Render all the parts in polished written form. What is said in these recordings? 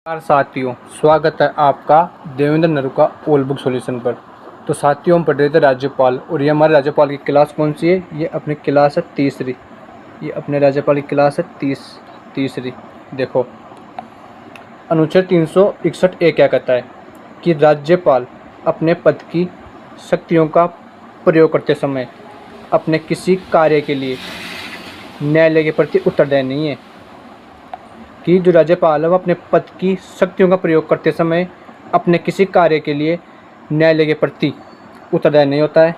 नमस्कार साथियों, स्वागत है आपका देवेंद्र नरू का ओल बुक सॉल्यूशन पर। तो साथियों, हम पढ़ रहे थे राज्यपाल, और ये हमारे राज्यपाल की क्लास कौन सी है? ये अपनी क्लास है तीसरी। ये अपने राज्यपाल की क्लास है तीसरी। देखो, अनुच्छेद 361 ए क्या कहता है कि राज्यपाल अपने पद की शक्तियों का प्रयोग करते समय अपने किसी कार्य के लिए न्यायालय के प्रति उत्तरदायी नहीं है। कि जो राज्यपाल है वो अपने पद की शक्तियों का प्रयोग करते समय अपने किसी कार्य के लिए न्यायालय के प्रति उत्तरदायी नहीं होता है।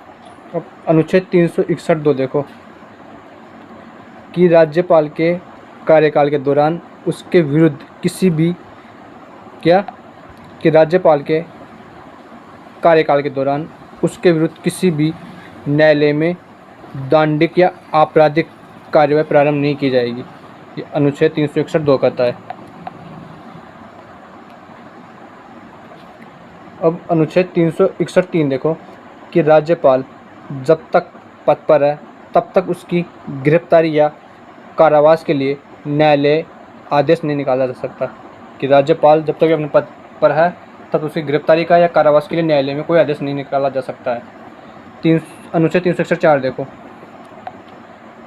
अब अनुच्छेद 361(2) देखो कि राज्यपाल के कार्यकाल के दौरान उसके विरुद्ध किसी भी राज्यपाल के कार्यकाल के दौरान उसके विरुद्ध किसी भी न्यायालय में दंडिक या आपराधिक कार्रवाई प्रारंभ नहीं की जाएगी। ये अनुच्छेद 361(2) कहता है। अब अनुच्छेद 361(3) देखो कि राज्यपाल जब तक पद पर है तब तक उसकी गिरफ्तारी या कारावास के लिए न्यायालय आदेश नहीं निकाला जा सकता। कि राज्यपाल जब तक अपने पद पर है तब उसकी गिरफ्तारी का या कारावास के लिए न्यायालय में कोई आदेश नहीं निकाला जा सकता है। अनुच्छेद 361(4) देखो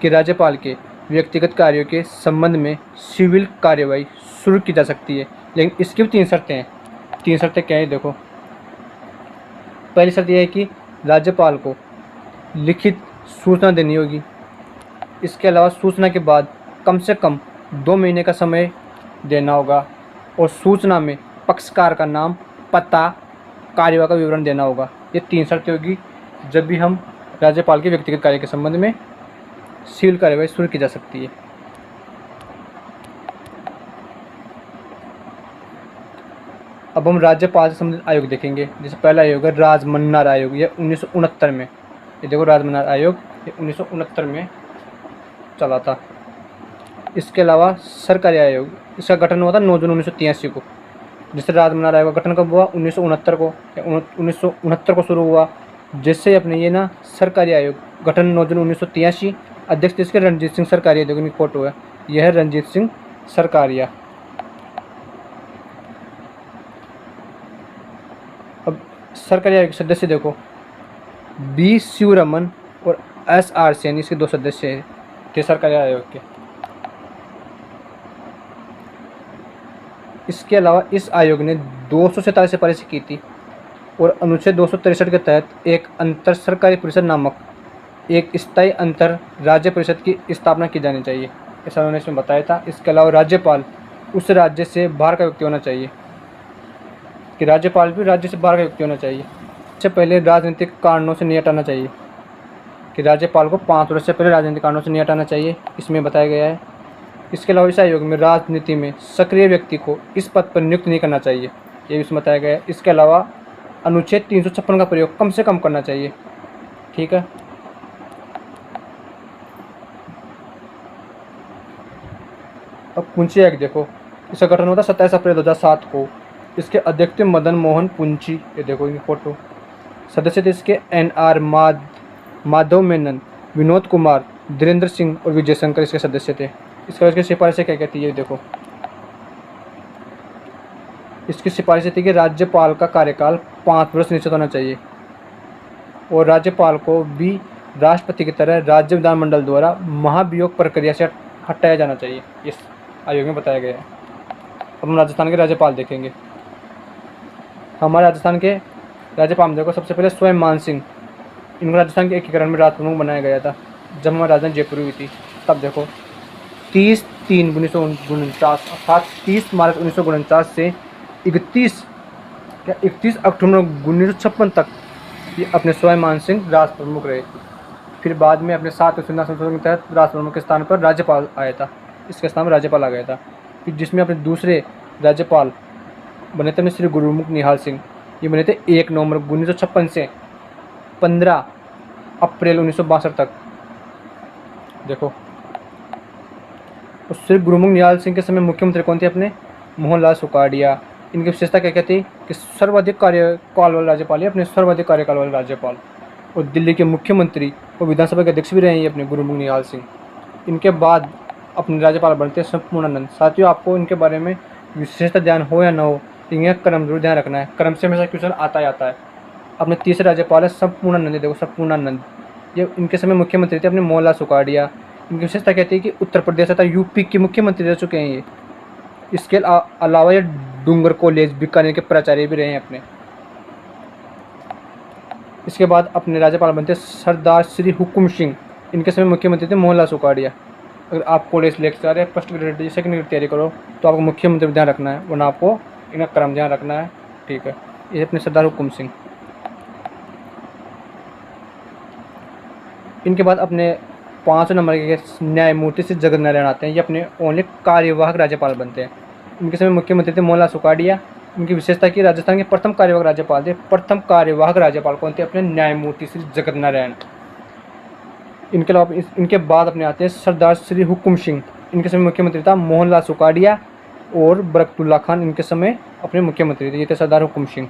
कि राज्यपाल के व्यक्तिगत कार्यों के संबंध में सिविल कार्रवाई शुरू की जा सकती है, लेकिन इसकी भी 3 शर्तें हैं। 3 शर्तें क्या है? देखो, पहली शर्त यह है कि राज्यपाल को लिखित सूचना देनी होगी। इसके अलावा सूचना के बाद कम से कम 2 महीने का समय देना होगा, और सूचना में पक्षकार का नाम, पता, कार्यवाही का विवरण देना होगा। ये 3 शर्तें होगी जब भी हम राज्यपाल के व्यक्तिगत कार्य के संबंध में सिविल कार्रवाई शुरू की जा सकती है। अब हम राज्यपाल से संबंधित आयोग देखेंगे। जैसे पहला आयोग है राजमन्नार आयोग, यह 1969 में। ये देखो, राजमन्नार आयोग ये 1969 में चला था। इसके अलावा सरकारी आयोग, इसका गठन हुआ था 9 जून 1983 को। जैसे राजमन्नार आयोग का गठन कब हुआ? 1969 को, या 1969 को शुरू हुआ। जैसे अपने ये ना सरकारी आयोग गठन 9 जून 1983। अध्यक्ष इसके रणजीत सिंह सरकारिया, देखो इनकी फोटो है, यह है रणजीत सिंह सरकारिया। अब सरकारी आयोग के सदस्य देखो, बी शिवरमन और SR सेन, इसके 2 सदस्य थे सरकारी आयोग के। इसके अलावा इस आयोग ने 247 सिफारिशें की थी, और अनुच्छेद 263 के तहत एक अंतर सरकारी परिषद नामक एक स्थायी अंतर राज्य परिषद की स्थापना की जानी चाहिए, ऐसा उन्होंने इसमें बताया था। इसके अलावा राज्यपाल उस राज्य से बाहर का व्यक्ति होना चाहिए, कि राज्यपाल भी राज्य से बाहर का व्यक्ति होना चाहिए। इससे पहले राजनीतिक कारणों से नहीं हटाना चाहिए, कि राज्यपाल को 5 वर्ष से पहले राजनीतिक कारणों से नहीं हटाना चाहिए, इसमें बताया गया है। इसके अलावा इस आयोग में राजनीति में सक्रिय व्यक्ति को इस पद पर नियुक्त नहीं करना चाहिए, ये भी इसमें बताया गया है। इसके अलावा अनुच्छेद 356 का प्रयोग कम से कम करना चाहिए। ठीक है। अब पुंची एक्ट देखो, इसका गठन हुआ था 27 अप्रैल 2007 को। इसके अध्यक्ष थे मदन मोहन पुंची, ये देखो इनकी फोटो। सदस्य थे इसके NR माधव मेनन, विनोद कुमार, धीरेन्द्र सिंह और विजय शंकर इसके सदस्य थे। इसकी सिफारिशें क्या कहती है? देखो, इसकी सिफारिशें थी कि राज्यपाल का कार्यकाल 5 वर्ष निश्चित होना चाहिए, और राज्यपाल को भी राष्ट्रपति की तरह राज्य विधानमंडल द्वारा महाभियोग प्रक्रिया से हटाया जाना चाहिए, इस आयोग में बताया गया है। अब हम राजस्थान के राज्यपाल देखेंगे। हमारे राजस्थान के राज्यपाल देखो, सबसे पहले स्वयं मान सिंह, इनको राजस्थान के एकीकरण में राज प्रमुख बनाया गया था जब हमारी राजधानी जयपुर हुई थी। तब देखो 30/3/1949 अर्थात 30 मार्च 1949 से 31 अक्टूबर 1956 तक ये अपने स्वयं मान सिंह राज प्रमुख रहे। फिर बाद में अपने 7 संशोधन के तहत राज प्रमुख के स्थान पर राज्यपाल आया था, इसके स्थान पर राज्यपाल आ गया था। फिर जिसमें अपने दूसरे राज्यपाल बने थे श्री गुरुमुख निहाल सिंह, ये बने थे 1 नवंबर 1956 से 15 अप्रैल 1962 तक। देखो, और श्री गुरुमुख निहाल सिंह के समय मुख्यमंत्री कौन थे? अपने मोहनलाल सुखाड़िया। इनकी विशेषता क्या कहती है? कि सर्वाधिक कार्यकाल वाले राज्यपाल है, अपने सर्वाधिक कार्यकाल वाले राज्यपाल। और दिल्ली के मुख्यमंत्री और विधानसभा के अध्यक्ष भी रहे हैं अपने गुरुमुख निहाल सिंह। इनके बाद अपने राज्यपाल बनते हैं संपूर्णानंद। साथियों, आपको इनके बारे में विशेषता ध्यान हो या ना हो, इनका क्रम जरूर ध्यान रखना है। क्रम से हमेशा क्वेश्चन आता ही आता है। अपने तीसरे राज्यपाल है संपूर्णानंद। देखो संपूर्णानंद, ये इनके समय मुख्यमंत्री थे अपने मोहनलाल सुखाड़िया। इनकी विशेषता कहती है कि उत्तर प्रदेश तथा यूपी के मुख्यमंत्री रह चुके हैं ये। इसके अलावा ये डूंगर कॉलेज बीकानेर के प्राचार्य भी रहे हैं अपने। इसके बाद अपने राज्यपाल बनते सरदार श्री हुकुम सिंह। इनके समय मुख्यमंत्री थे मोहनलाल सुखाड़िया। अगर आप कॉलेज लेक्चर या फर्स्ट ग्रेड सेकंड ग्रेड तैयारी करो तो आपको मुख्यमंत्री ध्यान रखना है, वरना आपको इनका क्रम ध्यान रखना है। ठीक है, ये अपने सरदार हुकुम सिंह। इनके बाद अपने 5 नंबर के न्यायमूर्ति से जगत नारायण आते हैं। ये अपने ओनली कार्यवाहक राज्यपाल बनते हैं। इनके समय मुख्यमंत्री थे मोहनलाल सुखाड़िया। इनकी विशेषता की राजस्थान के प्रथम कार्यवाहक राज्यपाल थे। प्रथम कार्यवाहक राज्यपाल कौन थे? अपने न्यायमूर्ति श्री जगत नारायण। इनके अलावा इनके बाद अपने आते हैं सरदार श्री हुकुम सिंह। इनके समय मुख्यमंत्री था मोहनलाल सुखाड़िया और बरकतुल्ला खान इनके समय अपने मुख्यमंत्री थे। ये थे सरदार हुकुम सिंह।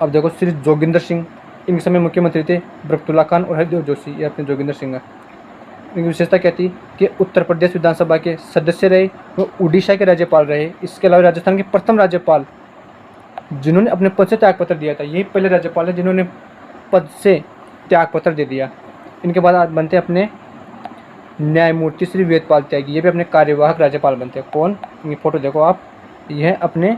अब देखो श्री जोगिंदर सिंह। इनके समय मुख्यमंत्री थे बरकतुल्ला खान और हरिदेव जोशी। ये अपने जोगिंदर सिंह है। इनकी विशेषता क्या थी कि उत्तर प्रदेश विधानसभा के सदस्य रहे, वो उड़ीसा के राज्यपाल रहे। इसके अलावा राजस्थान के प्रथम राज्यपाल जिन्होंने अपने पद से त्यागपत्र दिया था। यही पहले राज्यपाल है जिन्होंने पद से त्यागपत्र दे दिया। इनके बाद बनते अपने न्यायमूर्ति श्री वेदपाल त्यागी। ये भी अपने कार्यवाहक राज्यपाल बनते हैं। कौन? इनकी फोटो देखो आप, यह अपने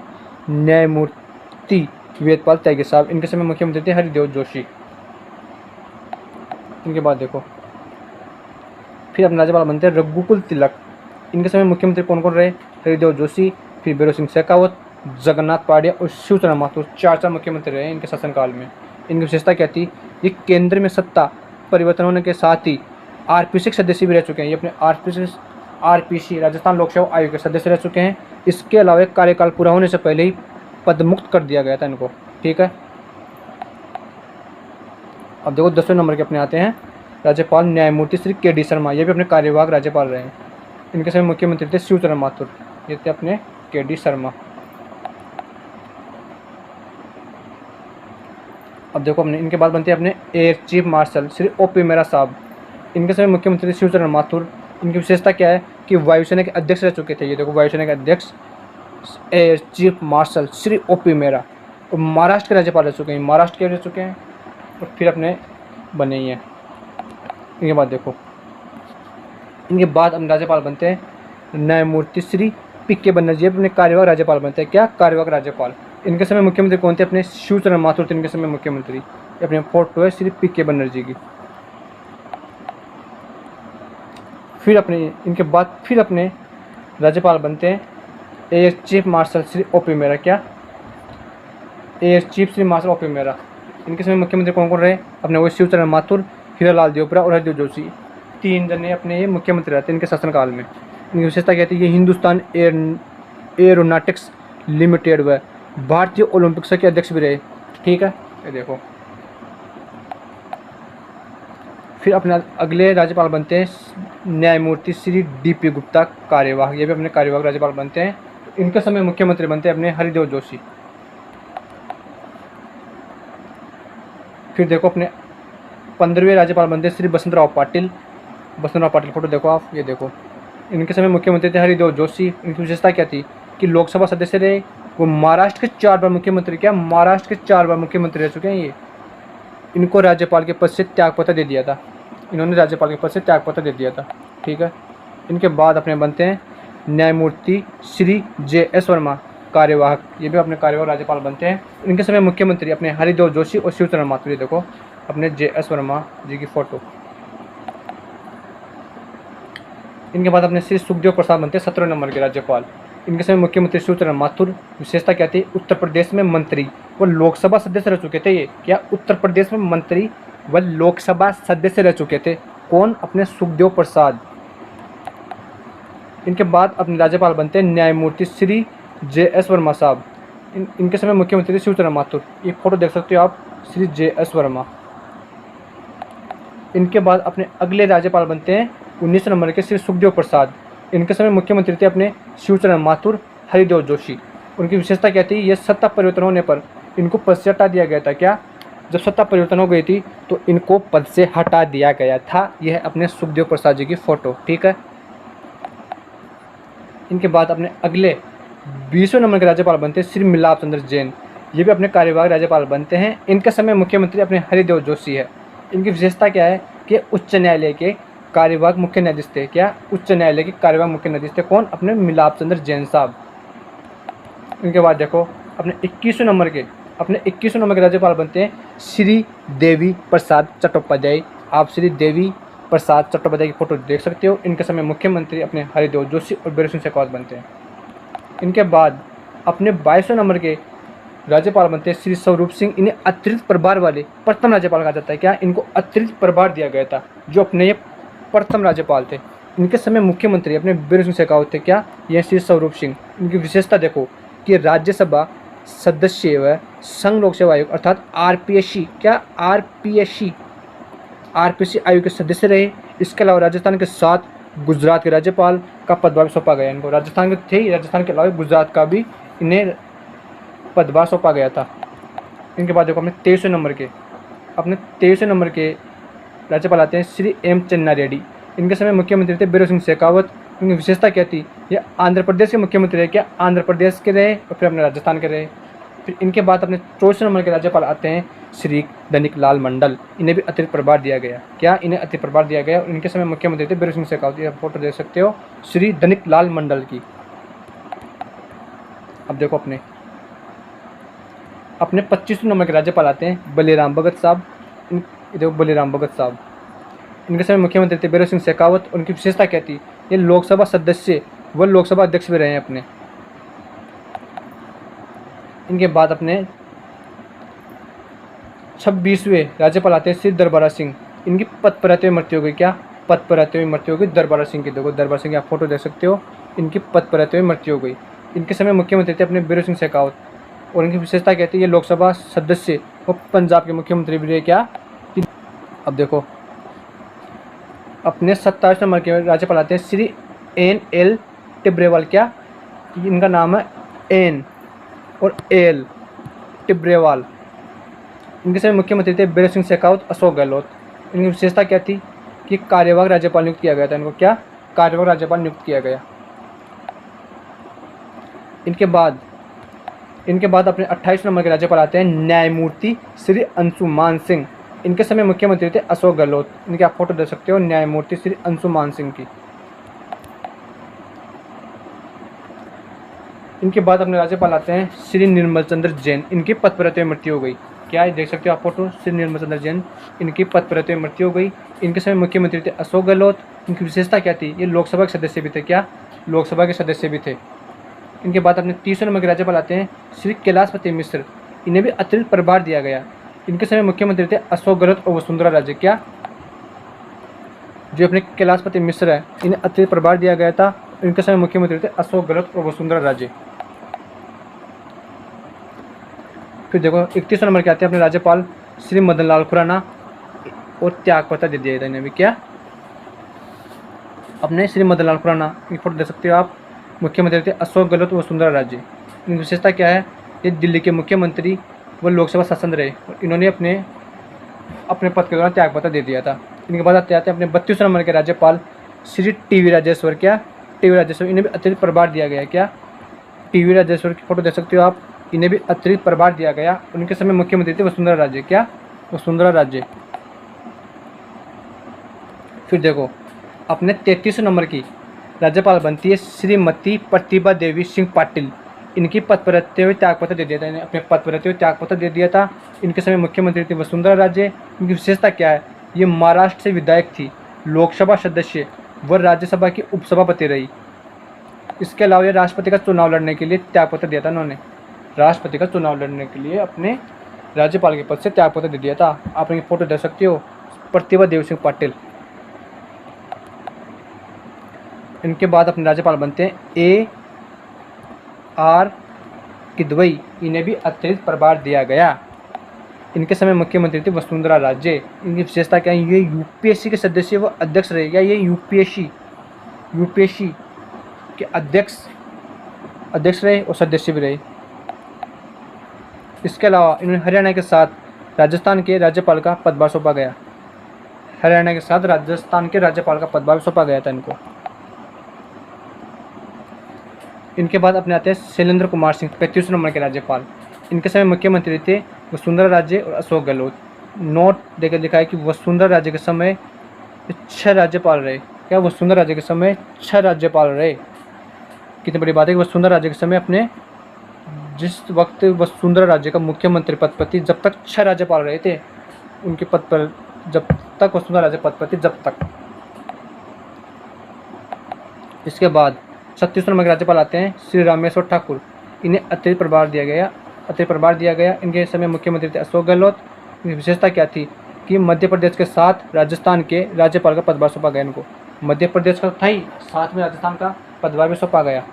न्यायमूर्ति वेदपाल त्यागी साहब। इनके समय मुख्यमंत्री थे हरिदेव जोशी। इनके बाद देखो फिर अपने राज्यपाल बनते हैं रघुकुल तिलक। इनके समय मुख्यमंत्री कौन कौन रहे? हरिदेव जोशी, फिर भैरव सिंह शेखावत, जगन्नाथ पाटिया और शिवचरण माथुर। 4 मुख्यमंत्री रहे इनके शासनकाल में। इनकी विशेषता क्या थी? ये केंद्र में सत्ता परिवर्तन होने के साथ ही आरपीसी के सदस्य भी रह चुके हैं। ये अपने आरपीसी राजस्थान लोक सेवा आयोग के सदस्य रह चुके हैं। इसके अलावा कार्यकाल पूरा होने से पहले ही पद मुक्त कर दिया गया था इनको। ठीक है, अब देखो 10वें नंबर के अपने आते हैं राज्यपाल न्यायमूर्ति श्री के डी शर्मा। ये भी अपने कार्यवाहक राज्यपाल रहे हैं। इनके समय मुख्यमंत्री थे शिवचरण माथुर। ये थे अपने के डी शर्मा। अब देखो अपने इनके बाद बनते हैं अपने air chief marshal Shri OP Mehra साहब। इनके समय मुख्यमंत्री थे शिवचरण माथुर। इनकी विशेषता क्या है कि वायुसेना के अध्यक्ष रह चुके थे। ये देखो वायुसेना के अध्यक्ष air chief marshal Shri OP Mehra. और महाराष्ट्र के राज्यपाल रह चुके हैं। महाराष्ट्र के रह चुके हैं और फिर अपने बने ही हैं। इनके बाद देखो इनके बाद अपने राज्यपाल बनते हैं न्यायमूर्ति श्री पी.के. बनर्जी। अपने कार्यवाहक राज्यपाल बनते हैं। क्या? कार्यवाहक राज्यपाल। इनके समय मुख्यमंत्री कौन थे? अपने शिवचरण माथुर थे इनके समय मुख्यमंत्री। अपने फोटो है श्री पी.के. बनर्जी की। फिर अपने इनके बाद फिर अपने राज्यपाल बनते हैं air chief marshal Shri OP Mehra. क्या? Air chief Shri marshal OP Mehra. इनके समय मुख्यमंत्री कौन कौन रहे? अपने वो शिवचरण माथुर, हीरालाल देवपुरा और हरिदेव जोशी। 3 जने अपने ये मुख्यमंत्री रहते हैं इनके शासनकाल में। इनकी विशेषता क्या थी? ये हिंदुस्तान एरोनॉटिक्स लिमिटेड व भारतीय ओलंपिक संघ के अध्यक्ष भी रहे। ठीक है, ये देखो फिर अपने अगले राज्यपाल बनते हैं न्यायमूर्ति श्री डी.पी. गुप्ता कार्यवाहक। ये भी अपने कार्यवाहक राज्यपाल बनते हैं। इनके समय मुख्यमंत्री बनते हैं अपने हरिदेव जोशी। फिर देखो अपने 15वें राज्यपाल बनते हैं श्री बसंतराव पाटिल। बसंतराव पाटिल फोटो देखो आप, ये देखो। इनके समय मुख्यमंत्री थे हरिदेव जोशी। इनकी विशेषता क्या थी कि लोकसभा सदस्य रहे। वो महाराष्ट्र के 4 बार मुख्यमंत्री। क्या? महाराष्ट्र के 4 बार मुख्यमंत्री रह चुके हैं ये। इनको राज्यपाल के पद से त्यागपत्र दे दिया था। इन्होंने राज्यपाल के पद से त्यागपत्र दे दिया था। ठीक है, इनके बाद अपने बनते हैं न्यायमूर्ति श्री जे.एस. वर्मा कार्यवाहक। ये भी अपने कार्यवाहक राज्यपाल बनते हैं। इनके समय मुख्यमंत्री अपने हरिदेव जोशी और शिवचरण माथुर। ये देखो अपने जे.एस. वर्मा जी की फोटो। इनके बाद अपने श्री सुखदेव प्रसाद बनते हैं 17वें नंबर के राज्यपाल। इनके समय मुख्यमंत्री शिवचरण माथुर। विशेषता क्या थी? उत्तर प्रदेश में मंत्री व लोकसभा सदस्य रह चुके थे ये। क्या? उत्तर प्रदेश में मंत्री व लोकसभा सदस्य रह चुके थे। कौन? अपने सुखदेव प्रसाद। इनके बाद अपने राज्यपाल बनते हैं न्यायमूर्ति श्री जे.एस. वर्मा साहब। इनके समय मुख्यमंत्री शिवचरण माथुर। ये फोटो देख सकते हो आप, श्री जे.एस. वर्मा। इनके बाद अपने अगले राज्यपाल बनते हैं 19 नंबर के श्री सुखदेव प्रसाद। इनके समय मुख्यमंत्री थे अपने शिवचरण माथुर, हरिदेव जोशी। उनकी विशेषता क्या थी? ये सत्ता परिवर्तन होने पर इनको पद से हटा दिया गया था। क्या? जब सत्ता परिवर्तन हो गई थी तो इनको पद से हटा दिया गया था। यह अपने सुखदेव प्रसाद जी की फोटो। ठीक है, इनके बाद अपने अगले 20वें नंबर के राज्यपाल बनते हैं श्री मिलाप चंद्र जैन। ये भी अपने कार्यवाहक राज्यपाल बनते हैं। इनके समय मुख्यमंत्री अपने हरिदेव जोशी है। इनकी विशेषता क्या है कि उच्च न्यायालय के कार्यवाहक मुख्य न्यायाधीश थे। क्या? उच्च न्यायालय के कार्यवाहक मुख्य न्यायाधीश थे। कौन? अपने मिलाप चंद्र जैन साहब। इनके बाद देखो अपने 21वें नंबर के राज्यपाल बनते हैं श्री देवी प्रसाद चट्टोपाध्याय। आप श्री देवी प्रसाद चट्टोपाध्याय की फोटो देख सकते हो। इनके समय मुख्यमंत्री अपने हरिदेव जोशी और बीरेन्द्र सिंह शेखावत बनते हैं। इनके बाद अपने 22वें नंबर के राज्यपाल बनते हैं श्री स्वरूप सिंह। इन्हें अतिरिक्त प्रभार वाले प्रथम राज्यपाल कहा जाता है। क्या? इनको अतिरिक्त प्रभार दिया गया था, जो अपने ये प्रथम राज्यपाल थे। इनके समय मुख्यमंत्री अपने बीरेन्द्र सिंह शेखावत थे। क्या? यह श्री स्वरूप सिंह। इनकी विशेषता देखो कि राज्यसभा सदस्य व संघ लोक सेवा आयोग अर्थात आरपीएससी आयोग के सदस्य रहे। इसके अलावा राजस्थान के साथ गुजरात के राज्यपाल का पदभार सौंपा गया इनको। राजस्थान के थे, राजस्थान के अलावा गुजरात का भी इन्हें पदभार सौंपा गया था। इनके बाद देखो अपने 23वें नंबर के राज्यपाल आते हैं श्री एम चन्ना रेड्डी। इनके समय मुख्यमंत्री थे बीरेन्द्र सिंह शेखावत। इनकी विशेषता क्या थी? ये आंध्र प्रदेश के मुख्यमंत्री रहे। क्या? आंध्र प्रदेश के रहे और फिर अपने राजस्थान के रहे। फिर इनके बाद अपने 24वें नंबर के राज्यपाल आते हैं श्री धनिक लाल मंडल। इन्हें भी अतिरिक्त प्रभार दिया गया। क्या? इन्हें अतिरिक्त प्रभार दिया गया। इनके समय मुख्यमंत्री थे बीरेन्द्र सिंह शेखावत। आप फोटो देख सकते हो श्री धनिक लाल मंडल की। अब देखो अपने 25वें नंबर के राज्यपाल आते हैं बलीराम भगत साहब। देखो बलीराम भगत साहब, इनके समय मुख्यमंत्री थे बीरेन्द्र सिंह शेखावत। उनकी विशेषता क्या थी? ये लोकसभा सदस्य व लोकसभा अध्यक्ष भी रहे हैं अपने। इनके बाद अपने 26वें राज्यपाल आते हैं श्री दरबारा सिंह। इनकी पद पर रहते हुए मृत्यु हो गई। क्या? पद पर रहते हुए मृत्यु हो गई दरबारा सिंह की। देखो दरबारा सिंह की आप फोटो देख सकते हो। इनकी पद पर रहते हुए मृत्यु हो गई। इनके समय मुख्यमंत्री थे अपने बीरेन्द्र सिंह शेखावत। और इनकी विशेषता क्या थी? ये लोकसभा सदस्य और पंजाब के मुख्यमंत्री भी रहे। क्या? अब देखो अपने 27वें नंबर के राज्यपाल आते हैं श्री एन.एल. टिब्रेवाल। क्या? इनका नाम है एन और एल टिब्रेवाल। इनके समय मुख्यमंत्री थे बीरेन्द्र सिंह शेखावत, अशोक गहलोत। इनकी विशेषता क्या थी कि कार्यवाहक राज्यपाल नियुक्त किया गया था इनको। क्या? कार्यवाहक राज्यपाल नियुक्त किया गया। इनके बाद अपने 28वें नंबर के राज्यपाल आते हैं न्यायमूर्ति श्री अंशुमान सिंह। इनके समय मुख्यमंत्री थे अशोक गहलोत। इनकी आप फोटो देख सकते हो न्यायमूर्ति श्री अंशुमान सिंह की। इनके बाद अपने राज्यपाल आते हैं श्री निर्मल चंद्र जैन। इनकी पद पर रहते हुए मृत्यु हो गई। क्या? देख सकते हो आप फोटो श्री निर्मल चंद्र जैन। इनकी पद पर रहते हुए मृत्यु हो गई। इनके समय मुख्यमंत्री थे अशोक गहलोत। इनकी विशेषता क्या थी? ये लोकसभा के सदस्य भी थे। क्या? लोकसभा के सदस्य भी थे। इनके बाद अपने 30वें नंबर के राज्यपाल आते हैं श्री कैलाशपति मिश्र। इन्हें भी अतिरिक्त प्रभार दिया गया। इनके समय मुख्यमंत्री थे अशोक गहलोत और वसुंधरा राजे। क्या? जो अपने कैलाशपति मिश्र है इन्हें अतिरिक्त प्रभार दिया गया था। इनके समय मुख्यमंत्री थे अशोक गहलोत और वसुंधरा राजे। फिर देखो 31वें नंबर के आते हैं अपने राज्यपाल श्री मदन लाल खुराना और त्यागपत्र दे दिया था इन्हें भी। क्या? अपने श्री मदन लाल खुराना की फोटो देख सकते हो आप। मुख्यमंत्री थे अशोक गहलोत और वसुंधरा राजे। इनकी विशेषता क्या है? ये दिल्ली के मुख्यमंत्री व लोकसभा सांसद रहे और इन्होंने अपने पद के दौरान त्यागपत्र दे दिया था। इनके बाद आते हैं अपने 32वें नंबर के राज्यपाल श्री टी.वी. राजेश्वर। क्या? टी.वी. राजेश्वर। इन्हें भी अतिरिक्त प्रभार दिया गया। क्या? टी.वी. राजेश्वर की फोटो देख सकते हो आप। इन्हें भी अतिरिक्त प्रभार दिया गया। उनके समय मुख्यमंत्री थे वसुंधरा राजे। क्या? वसुंधरा राजे। फिर देखो अपने 33वें नंबर की राज्यपाल बनती है श्रीमती प्रतिभा देवी सिंह पाटिल। इनकी पद पर रहते हुए त्यागपत्र दे दिया था। इन्हें अपने पद पर रहते हुए त्यागपत्र दे दिया था। इनके समय मुख्यमंत्री थे वसुंधरा राजे। इनकी विशेषता क्या है? ये महाराष्ट्र से विधायक थी, लोकसभा सदस्य व राज्यसभा की उपसभापति रही। इसके अलावा ये राष्ट्रपति का चुनाव लड़ने के लिए त्यागपत्र दिया था। इन्होंने राष्ट्रपति का चुनाव लड़ने के लिए अपने राज्यपाल के पद से त्यागपत्र दे दिया था। आप इनकी फोटो देख सकते हो प्रतिभा देवी सिंह पाटिल। इनके बाद अपने राज्यपाल बनते हैं A.R. किदवई। इन्हें भी अतिरिक्त प्रभार दिया गया। इनके समय मुख्यमंत्री थे वसुंधरा राजे। इनकी विशेषता क्या है? ये यूपीएससी के सदस्य व अध्यक्ष रहे। या ये यूपीएससी के अध्यक्ष रहे और सदस्य भी रहे। इसके अलावा इन्होंने हरियाणा के साथ राजस्थान के राज्यपाल का पदभार सौंपा गया। हरियाणा के साथ राजस्थान के राज्यपाल का पदभार सौंपा गया था इनको। इनके बाद अपने आते हैं शैलेंद्र कुमार सिंह, 35 नंबर के राज्यपाल। इनके समय मुख्यमंत्री थे वसुंधरा राजे और अशोक गहलोत। नोट देकर लिखा है कि वसुंधरा राजे के समय 6 राज्यपाल रहे। क्या वसुंधरा राजे के समय 6 राज्यपाल रहे? कितनी बड़ी बात है कि वसुंधरा राजे के समय अपने जिस वक्त वसुंधरा राज्य का मुख्यमंत्री पद पर थी, जब तक 6 राज्यपाल रहे थे उनके पद पर, जब तक वसुंधरा राजे पद पर थी, जब तक। इसके बाद 36 नंबर के राज्यपाल आते हैं श्री रामेश्वर ठाकुर। इन्हें अतिरिक्त प्रभार दिया गया। इनके समय मुख्यमंत्री थे अशोक गहलोत। इनकी विशेषता क्या थी कि मध्य प्रदेश के साथ राजस्थान के राज्यपाल का पदभार सौंपा गया इनको। मध्य प्रदेश का था ही, साथ में राजस्थान का पदभार भी सौंपा गया।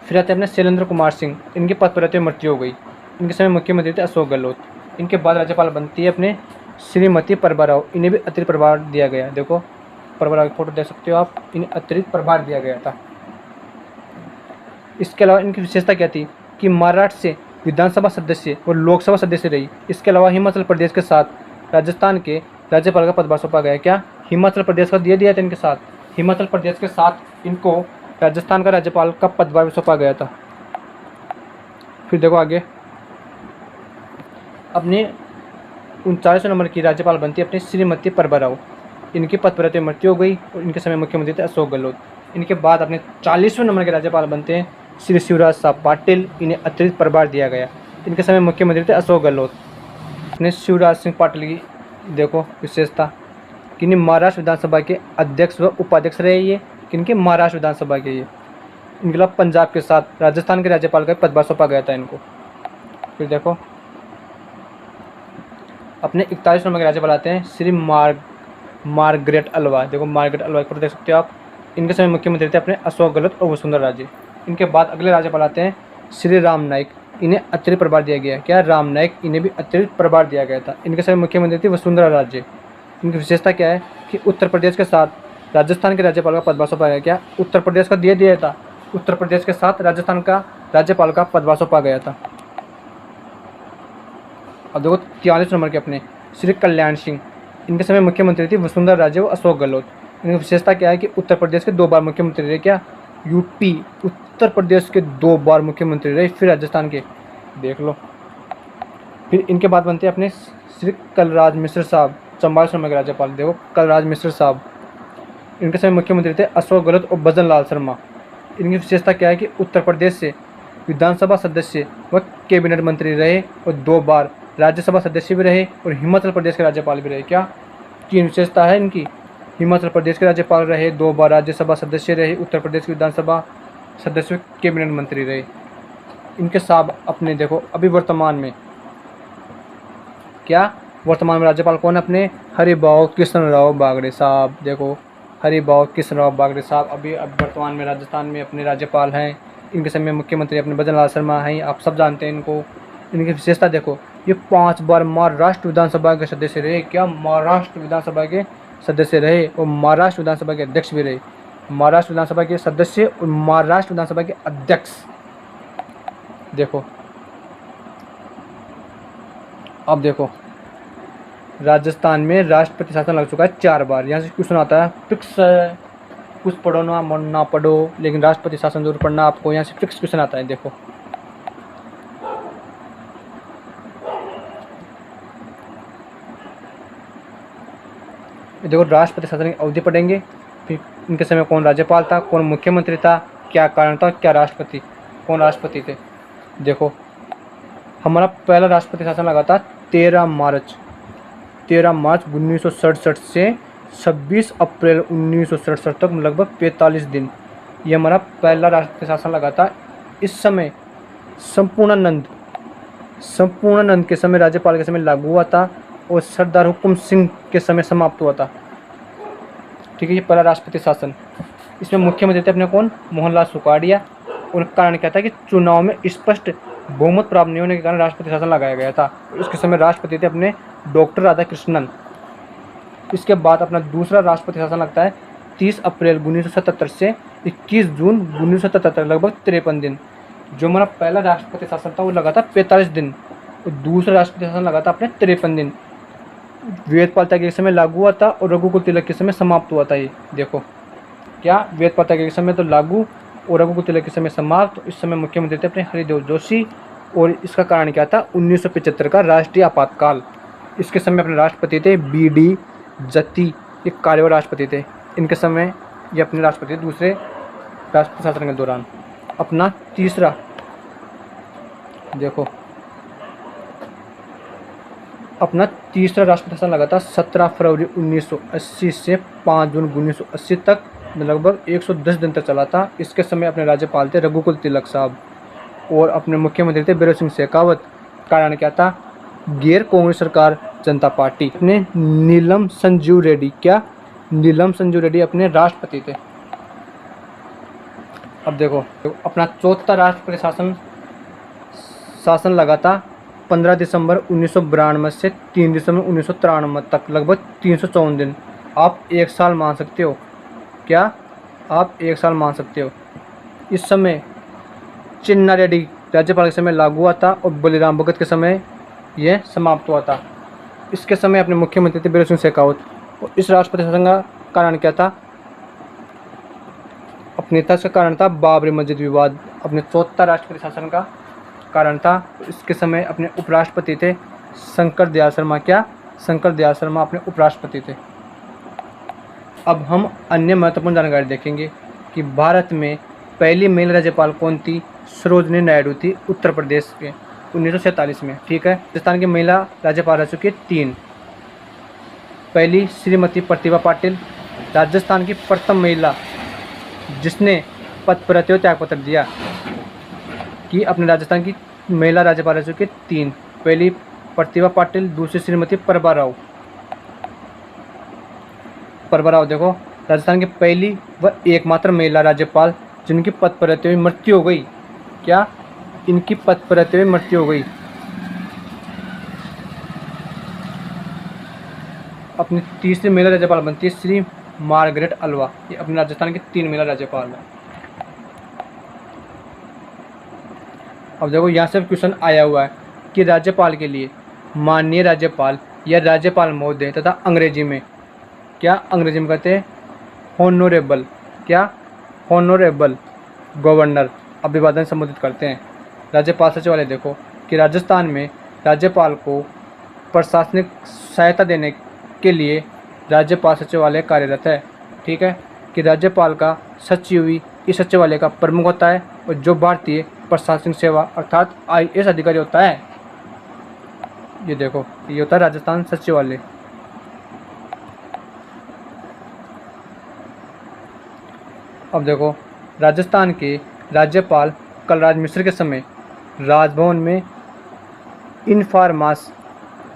फिर आते हैं अपने शैलेंद्र कुमार सिंह। इनके पद पर रहते हुए मृत्यु हो गई। इनके समय मुख्यमंत्री थे अशोक गहलोत। इनके बाद राज्यपाल बनती है अपने श्रीमती प्रभाराव। इन्हें भी अतिरिक्त प्रभार दिया गया। देखो प्रभाराव की फोटो देख सकते हो आप, इन्हें अतिरिक्त प्रभार दिया गया था। इसके अलावा इनकी विशेषता क्या थी कि महाराष्ट्र से विधानसभा सदस्य और लोकसभा सदस्य रही। इसके अलावा हिमाचल प्रदेश के साथ राजस्थान के राज्यपाल का पदभार सौंपा गया। क्या हिमाचल प्रदेश का दिया था इनके साथ? हिमाचल प्रदेश के साथ इनको राजस्थान का राज्यपाल का पदभार भी सौंपा गया था। फिर देखो आगे, अपने 39 नंबर की राज्यपाल बनती है अपनी श्रीमती प्रभाराव। इनकी पद पर रहते मृत्यु हो गई और इनके समय मुख्यमंत्री थे अशोक गहलोत। इनके बाद अपने 40वें नंबर के राज्यपाल बनते हैं श्री शिवराज साहब पाटिल। इन्हें अतिरिक्त प्रभार दिया गया। इनके समय मुख्यमंत्री थे अशोक गहलोत। अपने शिवराज सिंह पाटिल की देखो विशेषता कि इन्हें महाराष्ट्र विधानसभा के अध्यक्ष व उपाध्यक्ष रहे। ये किनके? महाराष्ट्र विधानसभा के। ये इनके अलावा पंजाब के साथ राजस्थान के राज्यपाल का पदभार सौंपा गया था इनको। फिर देखो अपने 41 नंबर के राज्यपाल आते हैं श्री मार्गरेट अल्वा। देखो मार्गरेट अल्वा को देख सकते हो आप। इनके समय मुख्यमंत्री थे अपने अशोक गहलोत और वसुंधरा राजे। इनके बाद अगले राज्यपाल आते हैं श्री राम नाईक। इन्हें अतिरिक्त प्रभार दिया गया। क्या? राम नाईक। इन्हें भी अतिरिक्त प्रभार दिया गया था। इनके समय मुख्यमंत्री थी वसुंधरा राजे। इनकी विशेषता क्या है कि उत्तर प्रदेश के साथ राजस्थान के राज्यपाल का पदभार सौंपा गया। क्या? उत्तर प्रदेश का दिया था। उत्तर प्रदेश के साथ राजस्थान का राज्यपाल का पदभार सौंपा गया था। अब देखो 43 नंबर के अपने श्री कल्याण सिंह। इनके समय मुख्यमंत्री थी वसुंधरा राजे व अशोक गहलोत। इनकी विशेषता क्या है कि उत्तर प्रदेश के 2 बार मुख्यमंत्री रहे। क्या? यूपी उत्तर प्रदेश के 2 बार मुख्यमंत्री रहे। फिर राजस्थान के देख लो। फिर इनके बाद बनते हैं अपने श्री कलराज मिश्र साहब, 44 नंबर के राज्यपाल। देखो कलराज मिश्र साहब। इनके समय मुख्यमंत्री थे अशोक गहलोत और भजन लाल शर्मा। इनकी विशेषता क्या है कि उत्तर प्रदेश से विधानसभा सदस्य व कैबिनेट मंत्री रहे और 2 बार राज्यसभा सदस्य भी रहे और हिमाचल प्रदेश के राज्यपाल भी रहे। क्या? 3 विशेषता है इनकी। हिमाचल प्रदेश के राज्यपाल रहे, 2 बार राज्यसभा सदस्य रहे, उत्तर प्रदेश के विधानसभा सदस्य कैबिनेट मंत्री रहे। इनके साहब अपने देखो अभी वर्तमान में क्या? वर्तमान में राज्यपाल कौन है? अपने हरिभाऊ कृष्णराव बागड़े साहब। देखो हरिभाऊ कृष्णराव बागड़े साहब अभी वर्तमान में राजस्थान में अपने राज्यपाल हैं। इनके समय मुख्यमंत्री अपने भजन लाल शर्मा हैं, आप सब जानते हैं इनको। इनकी विशेषता देखो, ये 5 बार महाराष्ट्र विधानसभा के सदस्य रहे। क्या? महाराष्ट्र विधानसभा के सदस्य रहे और महाराष्ट्र विधानसभा के अध्यक्ष भी रहे। महाराष्ट्र विधानसभा के सदस्य और महाराष्ट्र विधानसभा के अध्यक्ष। देखो अब देखो राजस्थान में राष्ट्रपति शासन लग चुका है 4 बार। यहाँ से क्वेश्चन आता है फिक्स, कुछ पढ़ो ना पढ़ो, लेकिन राष्ट्रपति शासन जरूर पढ़ना आपको। यहाँ से फिक्स क्वेश्चन आता है। देखो राष्ट्रपति शासन की अवधि पढ़ेंगे, फिर इनके समय कौन राज्यपाल था, कौन मुख्यमंत्री था, क्या कारण था, क्या राष्ट्रपति, कौन राष्ट्रपति थे। देखो हमारा पहला राष्ट्रपति शासन लगा था 13 मार्च 1967 से 26 अप्रैल 1967 तक, लगभग 45 दिन। ये हमारा पहला राष्ट्रपति शासन लगा था। इस समय संपूर्णानंद के समय राज्यपाल के समय लागू हुआ था और सरदार हुकुम सिंह के समय समाप्त हुआ था। ठीक है, ये पहला राष्ट्रपति शासन। इसमें मुख्यमंत्री थे अपने कौन? मोहनलाल सुखाड़िया। और कारण क्या था कि चुनाव में स्पष्ट बहुमत प्राप्त नहीं होने के कारण राष्ट्रपति शासन लगाया गया था। उसके समय राष्ट्रपति थे अपने डॉक्टर राधाकृष्णन। इसके बाद अपना दूसरा राष्ट्रपति शासन लगता है 30 अप्रैल 1977 से 21 जून 1977, लगभग 53 दिन। जो हमारा पहला राष्ट्रपति शासन था वो लगा था 45 दिन और दूसरा राष्ट्रपति शासन लगा था अपने 53 दिन। वेदपाल त्यागी के समय लागू हुआ था और रघुकुल तिलक के समय समाप्त हुआ था। ये देखो क्या, वेदपाल त्यागी के समय तो लागू और रघुकुल तिलक के समय समाप्त। इस समय मुख्यमंत्री थे अपने हरिदेव जोशी, और इसका कारण क्या था, 1975 का राष्ट्रीय आपातकाल। इसके समय अपने राष्ट्रपति थे BD जत्ती, ये कार्यवाहक राष्ट्रपति थे। इनके समय ये अपने राष्ट्रपति थे दूसरे राष्ट्रपति शासन के दौरान। अपना तीसरा देखो, अपना तीसरा राष्ट्रपति शासन लगा था 17 फरवरी 1980 से 5 जून 1980 तक, लगभग 110 दिन तक चला था। इसके समय अपने राज्यपाल थे रघुकुल तिलक साहब, और अपने मुख्यमंत्री थे बीरेंद्र सिंह शेखावत। कारण क्या था, गैर कांग्रेस सरकार जनता पार्टी। अपने नीलम संजीव रेड्डी, क्या नीलम संजीव रेड्डी अपने राष्ट्रपति थे। अब देखो अपना चौथा राष्ट्रपति शासन लगा था 15 दिसंबर 1992 से 3 दिसंबर 1993 तक, लगभग 354 दिन। आप एक साल मान सकते हो, क्या आप एक साल मान सकते हो। इस समय चिन्ना रेड्डी राज्यपाल के समय लागू हुआ था और बलिराम भगत के समय यह समाप्त हुआ था। इसके समय अपने मुख्यमंत्री थे बीरेंद्र सिंह शेखावत। और इस राष्ट्रपति शासन का कारण क्या था, अपने था इसका कारण था बाबरी मस्जिद विवाद। अपने चौथा राष्ट्रपति शासन का कारण था। इसके समय अपने उपराष्ट्रपति थे शंकर दयाल शर्मा, क्या शंकर दयाल शर्मा अपने उपराष्ट्रपति थे। अब हम अन्य महत्वपूर्ण जानकारी देखेंगे कि भारत में पहली महिला राज्यपाल कौन थी। सरोजिनी नायडू थी, उत्तर प्रदेश के 1947 में। ठीक है, राजस्थान की महिला राज्यपाल रह चुकी है 3। पहली श्रीमती प्रतिभा पाटिल, राजस्थान की प्रथम महिला जिसने पद पर रहते हुए त्यागपत्र दिया, कि अपने राजस्थान की महिला राज्यपाल रह चुकी है 3। पहली प्रतिभा पाटिल, दूसरी श्रीमती प्रभा राव। प्रभा राव देखो राजस्थान की पहली व एकमात्र महिला राज्यपाल जिनकी पद पर रहते हुए मृत्यु हो गई, क्या इनकी पद पर रहते हुए मृत्यु हो गई। अपनी तीसरी महिला राज्यपाल बनती है श्री मार्गरेट अल्वा। ये अपने राजस्थान की 3 महिला राज्यपाल है। अब देखो यहाँ से क्वेश्चन आया हुआ है कि राज्यपाल के लिए माननीय राज्यपाल या राज्यपाल महोदय तथा अंग्रेजी में, क्या अंग्रेजी में कहते हैं हॉनरेबल, क्या हॉनरेबल गवर्नर अभिवादन संबोधित करते हैं। राज्यपाल सचिवालय देखो कि राजस्थान में राज्यपाल को प्रशासनिक सहायता देने के लिए राज्यपाल सचिवालय कार्यरत है। ठीक है, कि राज्यपाल का सचिव इस सचिवालय का प्रमुख होता है, और जो भारतीय प्रशासनिक सेवा अर्थात IAS अधिकारी होता है, ये देखो ये होता है राजस्थान सचिवालय। अब देखो राजस्थान के राज्यपाल कलराज मिश्र के समय राजभवन में इनफार्मास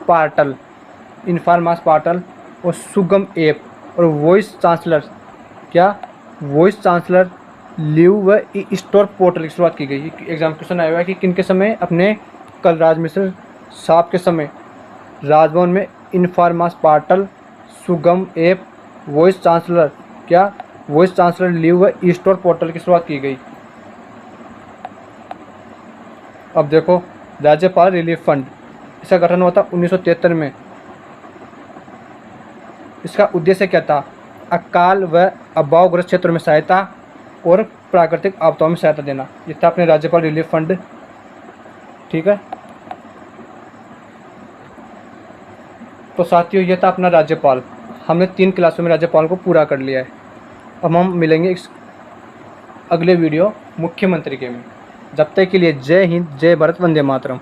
पार्टल और सुगम ऐप और वॉइस चांसलर, क्या वॉइस चांसलर लीव व स्टोर पोर्टल की शुरुआत की गई। एग्जाम क्वेश्चन आया हुआ है कि किनके समय, अपने कलराज मिश्र साहब के समय राजभवन में इनफार्मास पार्टल, सुगम ऐप, वॉइस चांसलर, क्या वॉइस चांसलर लीव व स्टोर पोर्टल की शुरुआत की गई। अब देखो राज्यपाल रिलीफ फंड, इसका गठन हुआ था 1973 में। इसका उद्देश्य क्या था, अकाल व अभावग्रस्त क्षेत्रों में सहायता और प्राकृतिक आपदाओं में सहायता देना। ये था अपने राज्यपाल रिलीफ फंड। ठीक है, तो साथियों ये था अपना राज्यपाल। हमने 3 क्लासों में राज्यपाल को पूरा कर लिया है। अब हम मिलेंगे इस अगले वीडियो मुख्यमंत्री के में। जब तक के लिए जय हिंद, जय भारत, वंदे मातरम।